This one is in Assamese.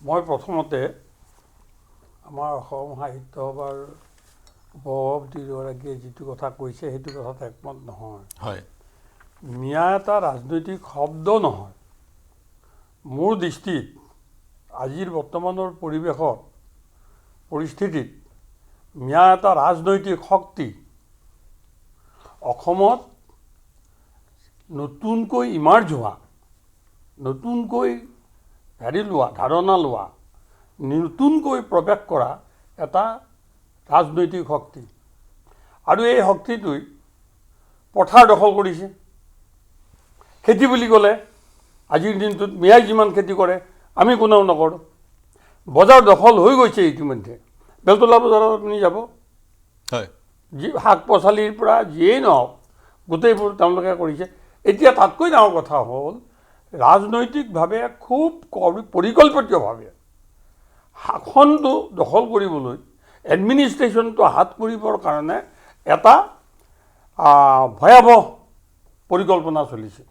মই প্ৰথমতে আমাৰ অসম সাহিত্য সভাৰ সভাপতিগৰাকীয়ে যিটো কথা কৈছে সেইটো কথাত একমত নহয়। হয়, মিঞা এটা ৰাজনৈতিক শব্দ নহয়। মোৰ দৃষ্টিত আজিৰ বৰ্তমানৰ পৰিস্থিতিত মিঞা এটা ৰাজনৈতিক শক্তি। অসমত নতুনকৈ ইমাৰ্জ হোৱা, নতুনকৈ ধাৰণা লোৱা, নতুনকৈ প্ৰৱেশ কৰা এটা ৰাজনৈতিক শক্তি। আৰু এই শক্তিটোই পথাৰ দখল কৰিছে। খেতি বুলি ক'লে আজিৰ দিনটোত মিঞাই যিমান খেতি কৰে আমি কোনেও নকৰোঁ। বজাৰ দখল হৈ গৈছে ইতিমধ্যে। বেলতলা বজাৰত আপুনি যাব, হয়, যি শাক পাচলিৰ পৰা যিয়েই নহওক গোটেইবোৰ তেওঁলোকে কৰিছে। এতিয়া তাতকৈ ডাঙৰ কথা হ'ল ৰাজনৈতিকভাৱে খুব পৰিকল্পিতভাৱে শাসনটো দখল কৰিবলৈ, এডমিনিষ্ট্ৰেশ্যনটো হাত কৰিবৰ কাৰণে এটা ভয়াৱহ পৰিকল্পনা চলিছে।